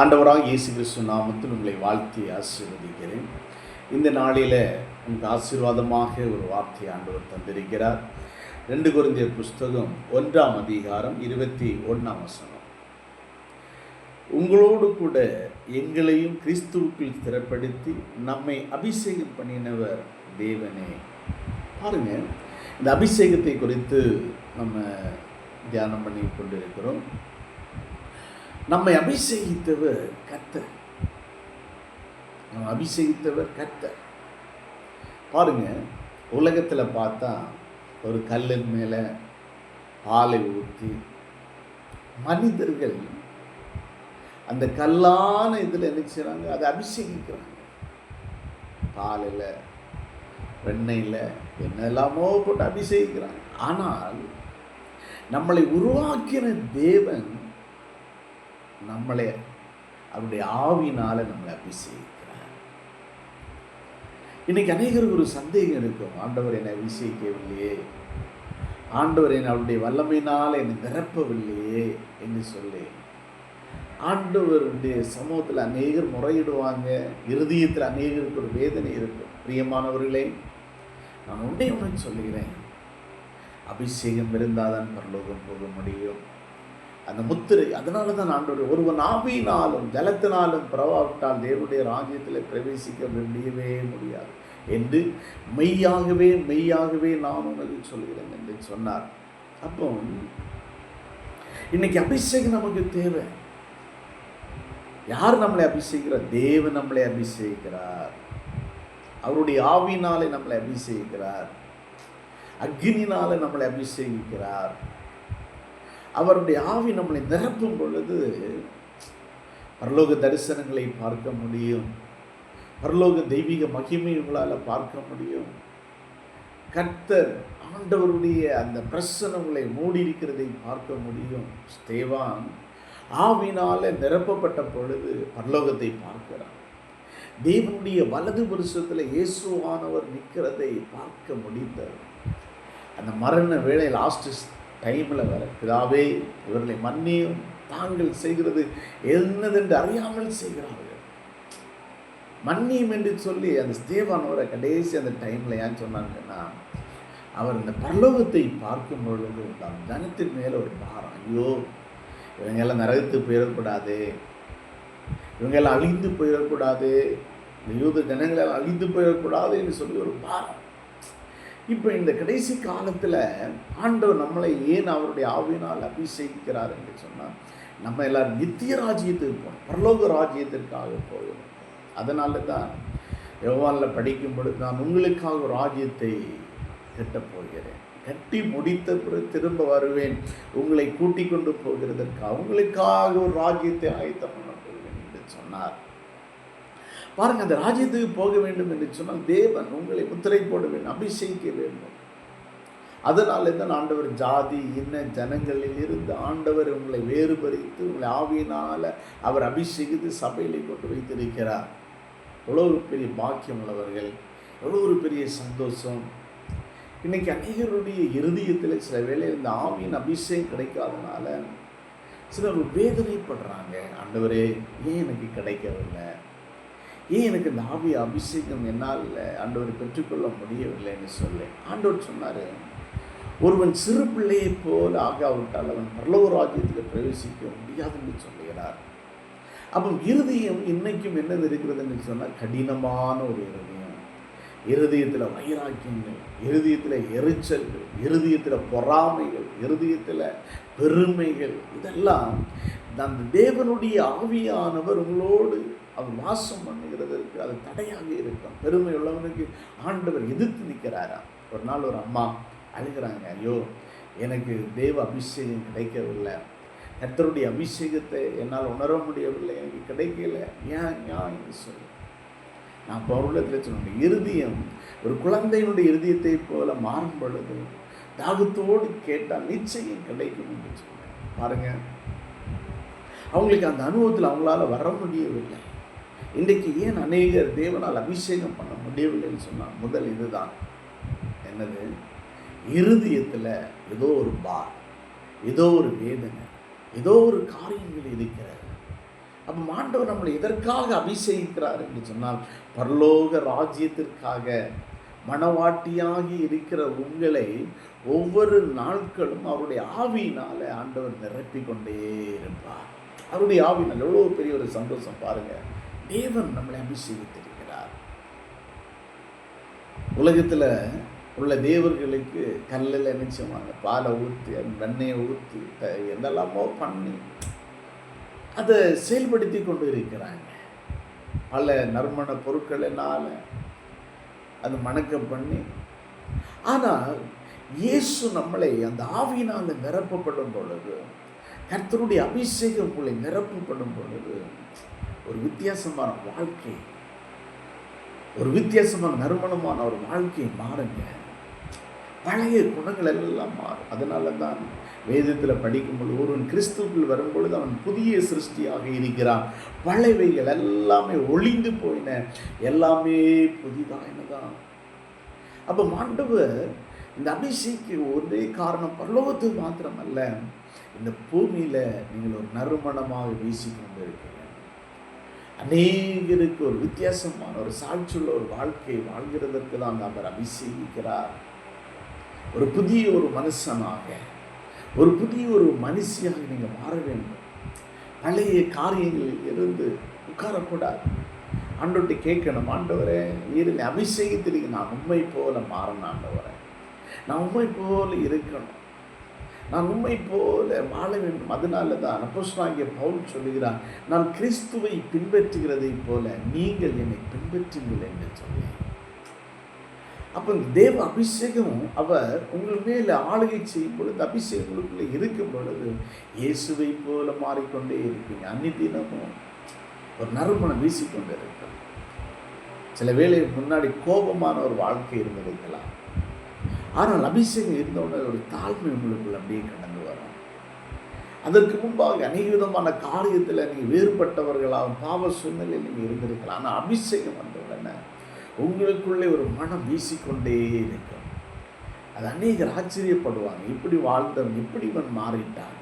ஆண்டவராக இயேசு கிறிஸ்து நாமத்தில் உங்களை வாழ்த்தி ஆசீர்வதிக்கிறேன். இந்த நாளில் உங்களுக்கு ஆசீர்வாதமாக ஒரு வார்த்தை ஆண்டவர் தந்திருக்கிறார். 2 கொரிந்தியர் புஸ்தகம் 1ஆம் அதிகாரம் 21ஆம் வசனம். உங்களோடு கூட எங்களையும் கிறிஸ்துவுக்குள் ஸ்திரப்படுத்தி நம்மை அபிஷேகம் பண்ணினவர் தேவனே. பாருங்க, இந்த அபிஷேகத்தை குறித்து நம்ம தியானம் பண்ணி கொண்டிருக்கிறோம். நம்மை அபிஷேகித்தவர் கர்த்தர். நம்ம அபிஷேகித்தவர் கர்த்தர். பாருங்க, உலகத்தில் பார்த்தா ஒரு கல்லின் மேலே பாலை ஊற்றி மனிதர்கள் அந்த கல்லான இதில் என்ன செய்கிறாங்க, அதை அபிஷேகிக்கிறாங்க. பாலில் வெண்ணெயில் என்னெல்லாமோ போட்டு அபிஷேகிக்கிறாங்க. ஆனால் நம்மளை உருவாக்கின தேவன் நம்மளை அவருடைய ஆவியினால நம்மளை அபிஷேகிக்கிறார். இன்னைக்கு அநேகருக்கு ஒரு சந்தேகம் இருக்கும், ஆண்டவர் என்னை அபிஷேகிக்கவில்லையே, ஆண்டவர் என்னை அவருடைய வல்லமையினால் என்னை நிரப்பவில்லையே என்று சொல்லி ஆண்டவருடைய சமூகத்தில் அநேகர் முறையிடுவாங்க. இருதயத்தில் அநேகருக்கு ஒரு வேதனை இருக்கும். பிரியமானவர்களே, நான் ஒன்றே ஒன்று சொல்லுகிறேன், அபிஷேகம் இருந்தால் தான் பரலோகம் போக முடியும். அந்த முத்திரை, அதனால தான் ஆண்டவர் ஒருவன் ஆவியினாலும் ஜலத்தினாலும் பிறவாவிட்டால் தேவனுடைய ராஜ்யத்தில் பிரவேசிக்க முடியவே முடியாது என்று மெய்யாகவே மெய்யாகவே நான் உனக்கு சொல்கிறேன் என்று சொன்னார். அப்போ இன்னைக்கு அபிஷேகம் நமக்கு தேவை. யார் நம்மளை அபிஷேகிக்கிறார்? தேவன் நம்மளை அபிஷேகிக்கிறார். அவருடைய ஆவியினாலே நம்மளை அபிஷேகிக்கிறார். அக்னியினாலே நம்மளை அபிஷேகிக்கிறார். அவருடைய ஆவி நம்மளை நிரப்பும் பொழுது பரலோக தரிசனங்களை பார்க்க முடியும். பரலோக தெய்வீக மகிமைகளால் பார்க்க முடியும். கர்த்தர் ஆண்டவருடைய அந்த பிரசன்னங்களை மூடி இருக்கிறதை பார்க்க முடியும். ஸ்தேவான் ஆவினால நிரப்பப்பட்ட பொழுது பரலோகத்தை பார்க்கிறார். தேவனுடைய வலது புருஷத்தில் இயேசுவானவர் நிற்கிறதை பார்க்க முடிந்தது. அந்த மரண வேளை லாஸ்ட் டைமில் வர, பிதாவே இவர்களை மன்னியும், தாங்கள் செய்கிறது என்னதென்று அறியாமல் செய்கிறார்கள், மன்னியும் என்று சொல்லி அந்த ஸ்தேவானவரை கடைசி அந்த டைமில் ஏன் சொன்னாங்கன்னா, அவர் இந்த பரலோகத்தை பார்க்கும் பொழுது தான் ஜனத்தின் மேலே ஒரு பாரம். ஐயோ, இவங்கெல்லாம் நரகத்துக்கு போயிடக்கூடாது, இவங்கெல்லாம் அழிந்து போயிடக்கூடாது, இந்த யூத ஜனங்களால் அழிந்து போயிடக்கூடாது என்று சொல்லி ஒரு பாரம். இப்போ இந்த கடைசி காலத்தில் ஆண்டவர் நம்மளை ஏன் அவருடைய ஆவியினால் அபிஷேகிக்கிறார் என்று சொன்னால், நம்ம எல்லாரும் நித்திய ராஜ்யத்துக்கு போகணும், பரலோக ராஜ்யத்திற்காக போகணும். அதனால தான் யோவானில் படிக்கும் பொழுது, நான் உங்களுக்காக ஒரு ராஜ்யத்தை கட்டப் போகிறேன், கட்டி முடித்த பிறகு திரும்ப வருவேன், உங்களை கூட்டிக் கொண்டு போகிறதற்காக உங்களுக்காக ஒரு ராஜ்யத்தை ஆயத்தம் பண்ண போகிறேன் என்று சொன்னார். பாருங்கள், அந்த ராஜ்யத்துக்கு போக வேண்டும் என்று சொன்னால் தேவன் உங்களை முத்திரை போட வேண்டும், அபிஷேகிக்க வேண்டும். அதனால தான் ஆண்டவர் ஜாதி இன்ன ஜனங்களில் இருந்து ஆண்டவர் உங்களை வேறுபடுத்தி உங்களை ஆவியினால் அவர் அபிஷேகித்து சபையிலே கொண்டு வைத்திருக்கிறார். எவ்வளோ ஒரு பெரிய பாக்கியம் உள்ளவர்கள், எவ்வளோ ஒரு பெரிய சந்தோஷம். இன்னைக்கு அநேகருடைய இருதயத்தில் சில வேளை இந்த ஆவியின் அபிஷேகம் கிடைக்காதனால சிலர் வேதனைப்படுறாங்க. ஆண்டவரே, ஏன் எனக்கு கிடைக்கவில்லை, ஏன் எனக்கு இந்த ஆவி அபிஷேகம் என்னால் ஆண்டவர் பெற்றுக்கொள்ள முடியவில்லைன்னு சொல்லி ஆண்டவர் சொன்னார், ஒருவன் சிறு பிள்ளையை போல் ஆகாவிட்டால் அவன் பரலோக ராஜ்யத்தில் பிரவேசிக்க முடியாதுன்னு சொல்லுகிறார். அப்போ இருதயம் இன்னைக்கும் என்னது இருக்கிறதுன்னு சொன்னால், கடினமான ஒரு இருதயம். இருதயத்தில் வைராக்கியங்கள், இருதயத்தில் எரிச்சல்கள், இருதயத்தில் பொறாமைகள், இருதயத்தில் பெருமைகள், இதெல்லாம் அந்த தேவனுடைய ஆவியானவர் உங்களோடு அவர் வாசம் பண்ணுகிறதற்கு அது தடையாக இருக்கும். பெருமை உள்ளவனுக்கு ஆண்டவர் எதிர்த்து நிற்கிறாராம். ஒரு நாள் ஒரு அம்மா அழுகிறாங்க, ஐயோ, எனக்கு தேவ அபிஷேகம் கிடைக்கவில்லை, கர்த்தருடைய அபிஷேகத்தை என்னால் உணர முடியவில்லை, எனக்கு கிடைக்கல, ஏன் சொல்லி நான் பௌர்ணத்தில் சொன்னேன், இருதயம் ஒரு குழந்தையினுடைய இருதயத்தை போல மாறும் பொழுது தாகத்தோடு கேட்டால் நிச்சயம் கிடைக்கும் என்று சொன்னேன். பாருங்க, அவங்களுக்கு அந்த அனுபவத்தில் அவங்களால வர முடியவில்லை. இன்றைக்கு ஏன் அநேகர் தேவனால் அபிஷேகம் பண்ண முடியவில்லைன்னு சொன்னால், முதல் இதுதான், என்னது, இருதயத்தில் ஏதோ ஒரு பார், ஏதோ ஒரு வேதனை, ஏதோ ஒரு காரியங்கள் இருக்கிறது. அப்போ ஆண்டவர் நம்மளை எதற்காக அபிஷேகிக்கிறார் என்று சொன்னால், பரலோக ராஜ்யத்திற்காக. மணவாட்டியாகி இருக்கிற உங்களை ஒவ்வொரு நாட்களும் அவருடைய ஆவியினால ஆண்டவர் நிரப்பிக் கொண்டே இருப்பார். அவருடைய ஆவியினால் எவ்வளோ பெரிய ஒரு சந்தோஷம் பாருங்க. தேவன் நம்மளை அபிஷேகித்திருக்கிறார். உலகத்தில் உள்ள தேவர்களுக்கு கல்லில் நிச்சயமாக பாலை ஊற்றி வெண்ணெயை ஊற்றி என்னெல்லாமோ பண்ணி அதை செயல்படுத்தி கொண்டு இருக்கிறாங்க. பல நறுமண பொருட்களினால் அது மணக்க பண்ணி. ஆனால் இயேசு நம்மளை அந்த ஆவியினால் நிரப்பப்படும் பொழுது, கர்த்தருடைய அபிஷேகம் உங்களை நிரப்பப்படும் பொழுது, ஒரு வித்தியாசமான வாழ்க்கை, ஒரு வித்தியாசமான நறுமணமான ஒரு வாழ்க்கை மாறுங்க. பழைய குணங்கள் எல்லாம் மாறும். அதனால தான் வேதத்தில் படிக்கும்போது ஒருவன் கிறிஸ்துவுக்குள் வரும்பொழுது அவன் புதிய சிருஷ்டியாக இருக்கிறான், பழையவைகள் எல்லாமே ஒளிந்து போயின, எல்லாமே புதிதாயினதான். அப்போ ஆண்டவர் இந்த அபிஷேக்கு ஒரே காரணம் பரலோகத்துக்கு மாத்திரமல்ல, இந்த பூமியில் நீங்கள் ஒரு நறுமணமாக வீசிக்கொண்டு இருக்கிறீர்கள். அநேகருக்கு ஒரு வித்தியாசமான ஒரு சாட்சியுள்ள ஒரு வாழ்க்கை வாழ்கிறதற்கு தான் அவர் அபிஷேகிக்கிறார். ஒரு புதிய ஒரு மனுஷனாக, ஒரு புதிய ஒரு மனுஷியாக நீங்கள் மாற வேண்டும். பழைய காரியங்களில் இருந்து உட்காரக்கூடாது. ஆண்டவர்கிட்ட கேட்கணும், ஆண்டவரே நீரில் அபிஷேகத்திற்கு நான் உண்மை போல மாறணும், ஆண்டவரே நான் உண்மை போல இருக்கணும், நான் உண்மை போல வாழ வேண்டும். அதனால தான் அப்போஸ்தலனாகிய பவுல் சொல்லுகிறார், நான் கிறிஸ்துவை பின்பற்றுகிறதை போல நீங்கள் என்னை பின்பற்றுங்கள் என்று சொல்லி. அப்போ தேவ அபிஷேகம் அவர் உங்கள் மேலே ஆளுகை செய்யும் பொழுது, அபிஷேகங்களுக்குள்ளே இருக்கும் பொழுது இயேசுவை போல மாறிக்கொண்டே இருப்பீங்க. அன்னிதினமும் ஒரு நறுமணம் வீசிக்கொண்டு இருக்கும். சில வேளை முன்னாடி கோபமான ஒரு வாழ்க்கை இருந்திருக்கலாம், ஆனால் அபிஷேகம் இருந்தவுடனே ஒரு தாழ்மை உங்களுக்குள்ள அப்படியே கடந்து வரும். அதற்கு முன்பாக அநேக விதமான காரியத்தில் நீங்கள் வேறுபட்டவர்களாக பாவ சூழ்நிலையில் நீங்கள் இருந்திருக்கலாம். ஆனால் அபிஷேகம் வந்தவுடனே உங்களுக்குள்ளே ஒரு மனம் வீசிக்கொண்டே இருக்கும். அது அநேகர் ஆச்சரியப்படுவாங்க, இப்படி வாழ்ந்தவன் இப்படி இவன் மாறிட்டான்,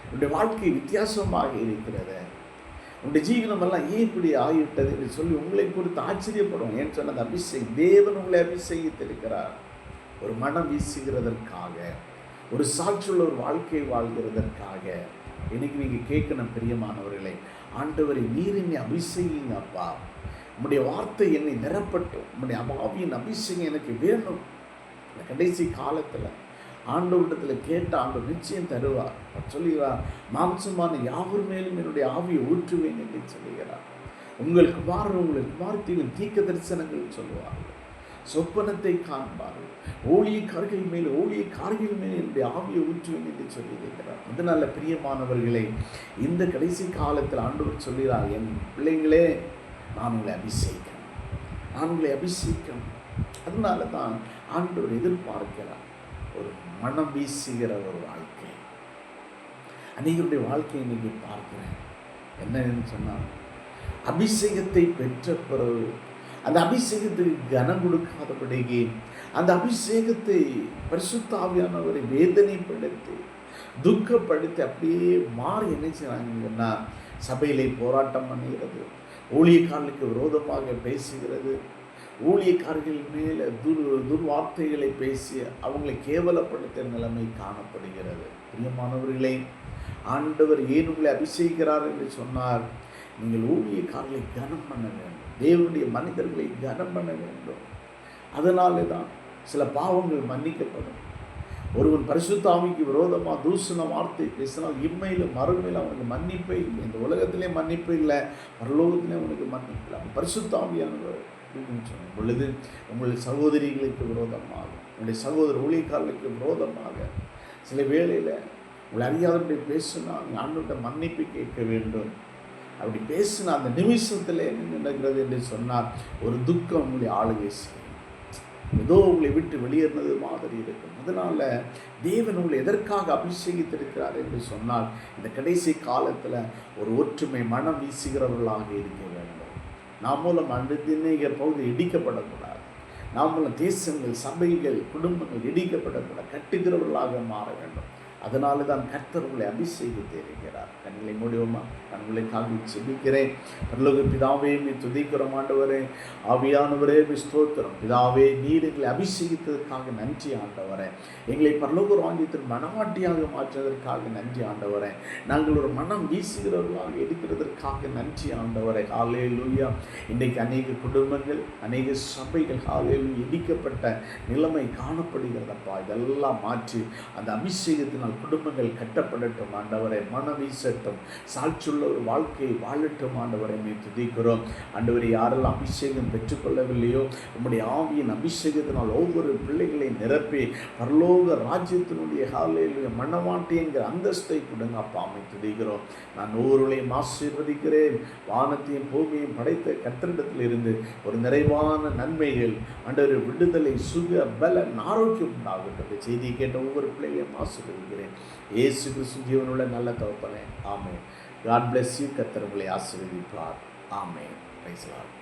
உன்னுடைய வாழ்க்கை வித்தியாசமாக இருக்கிறது, உன்னுடைய ஜீவனமெல்லாம் ஏன் இப்படி ஆகிவிட்டது என்று சொல்லி உங்களை குறித்து ஆச்சரியப்படுவாங்க. ஏன் சொன்னது அபிஷேகம், தேவன் உங்களை அபிஷேகித்திருக்கிறார் ஒரு மனம் வீசுகிறதற்காக, ஒரு சாட்சியுள்ள ஒரு வாழ்க்கை வாழ்கிறதற்காக. இன்னைக்கு நீங்கள் கேட்கணும் பிரியமானவர்களே, ஆண்டவரை நீர் என்னை அபிஷேகிங்க அப்பா, உம்முடைய வார்த்தை என்னை நிரப்பட்டும், உம்முடைய ஆவியின் அபிஷேகம் எனக்கு வேணும். இந்த கடைசி காலத்தில் ஆண்டவரிடத்தில் கேட்ட ஆண்டவர் நிச்சயம் தருவார். சொல்லுகிறார், மாம்சமான யாவர் மேலும் என்னுடைய ஆவியை ஊற்றுவேன் என்று சொல்லுகிறார். உங்களுக்கு குமார்த்திகள் தீர்க்க தரிசனங்கள் சொல்லுவார்கள், சொப்பனத்தை காண்பார்கள், ஊழியக்காரர்கள் மேல் என்னுடைய ஆவியை ஊற்றுவேன் என்று சொல்லியிருக்கிறார். அதனால பிரியமானவர்களே, இந்த கடைசி காலத்தில் ஆண்டவர் சொல்கிறார், என் பிள்ளைங்களே நான் உங்களை அபிஷேகிக்கணும். அதனால தான் ஆண்டவர் எதிர்பார்க்கிறார் ஒரு மனம் வீசுகிற ஒரு வாழ்க்கை. அநேகருடைய வாழ்க்கையை இன்னைக்கு பார்க்கிறேன். என்னன்னு சொன்னால், அபிஷேகத்தை பெற்ற பிறகு அந்த அபிஷேகத்துக்கு கனம் கொடுக்காதபடிக்கு, அந்த அபிஷேகத்தை பரிசுத்த ஆவியானவரை வேதனைப்படுத்தி துக்கப்படுத்தி அப்படியே மாறி என்ன செய்றாங்கன்னா, சபையிலே போராட்டம் பண்ணுகிறது, ஊழியக்காரர்களுக்கு விரோதமாக பேசுகிறது, ஊழியக்காரர்கள் மேலே துர்வார்த்தைகளை பேசி அவங்களை கேவலப்படுத்த நிலைமை காணப்படுகிறது. பிரியமானவர்களே, ஆண்டவர் ஏன் உங்களை அபிஷேகிக்கிறார் என்று சொன்னார், நீங்கள் ஊழியக்காரர்களை கனம் பண்ண வேண்டும், தேவனுடைய மனிதர்களை கனம் பண்ண வேண்டும். அதனாலே தான் சில பாவங்கள் மன்னிக்கப்படும். ஒருவன் பரிசுத்த ஆவிக்கு விரோதமாக தூஷண வார்த்தை பேசினால் இம்மையிலும் மறுமையில் அவனுக்கு மன்னிப்பே இல்லை. இந்த உலகத்திலே மன்னிப்பு இல்லை, பரலோகத்திலே அவனுக்கு மன்னிப்பு இல்லை. அவன் பரிசுத்த ஆவியானவர் சொல்லும் பொழுது உங்களுடைய சகோதரிகளுக்கு விரோதமாக, உங்களுடைய சகோதர ஊழியக்காரர்களுக்கு விரோதமாக சில வேளையில் உங்களை அறியாதபடி பேசுனா ஆண்டவர்கிட்ட மன்னிப்பு கேட்க வேண்டும். அப்படி பேசின அந்த நிமிஷத்தில் என்ன நடக்கிறது என்று சொன்னால், ஒரு துக்கம் உங்களை ஆளுகை செய்யும், ஏதோ உங்களை விட்டு வெளியேறினது மாதிரி இருக்கும். அதனால் தேவன் உங்களை எதற்காக அபிஷேகித்திருக்கிறார் என்று சொன்னால், இந்த கடைசி காலத்தில் ஒரு ஒற்றுமை மனம் வீசுகிறவர்களாக இருக்க வேண்டும். நாம் மூலம் அன்றைய பகுதி இடிக்கப்படக்கூடாது, நாம் மூலம் தேசங்கள், சபைகள், குடும்பங்கள் இடிக்கப்படக்கூடாது, கட்டுகிறவர்களாக மாற வேண்டும். அதனால தான் கர்த்தர் உங்களை அபிஷேகித்து இருக்கிறார். கண்களை மூடுவோமா? கண்களுக்காக செபிக்கிறேன். பரலோக பிதாவே, நீ துதிக்கிறோம் ஆண்டவரே. ஆவியானவரே, ஸ்தோத்திரம். பிதாவே, நீர் எங்களை அபிஷேகித்ததற்காக நன்றி ஆண்டவரே. எங்களை பரலோக ராஜ்யத்தின் மனவாட்டியாக மாற்றுவதற்காக நன்றி ஆண்டவரே. நாங்கள் ஒரு மனம் வீசுகிறவர்களாக இருக்கிறதற்காக நன்றி ஆண்டவரே. ஹல்லேலூயா. இன்றைக்கு அநேக குடும்பங்கள், அநேக சபைகள் ஹல்லேலூயா இடிக்கப்பட்ட நிலைமை காணப்படுகிறதப்பா. இதெல்லாம் மாற்றி அந்த அபிஷேகத்தினால் குடும்பங்கள் கட்டப்படட்டும் ஆண்டவரை. மனம் வீசட்டும், சாட்சியுள்ள ஒரு வாழ்க்கையை வாழட்டும் ஆண்டவரை. நீ துதிக்கிறோம் ஆண்டவரை. யாரெல்லாம் அபிஷேகம் பெற்றுக்கொள்ளவில்லையோ, உம்முடைய ஆவியின் அபிஷேகத்தினால் ஒவ்வொரு பிள்ளைகளை நிரப்பி பரலோக ராஜ்யத்தினுடைய ஹல்லேலூயா மனவாட்டி என்கிற அந்தஸ்தை கொடுங்க அப்பா. அமை துதிக்கிறோம். நான் ஒவ்வொருவரையும் ஆசீர்வதிக்கிறேன். வானத்தையும் பூமியையும் படைத்த கர்த்தரிடத்தில் இருந்து ஒரு நிறைவான நன்மைகள் ஆண்டவரை, விடுதலை, சுக பலன், ஆரோக்கியம் உண்டாகட்டும். செய்தியை கேட்ட ஒவ்வொரு பிள்ளைகளையும் ஆசீர்வதிக்கிறேன். இயேசு கிறிஸ்து ஜீவனுள்ள நல்ல தகப்பனே. ஆமென். God bless you. கர்த்தர் உங்களை ஆசீர்வதிப்பார். ஆமென். Praise the Lord.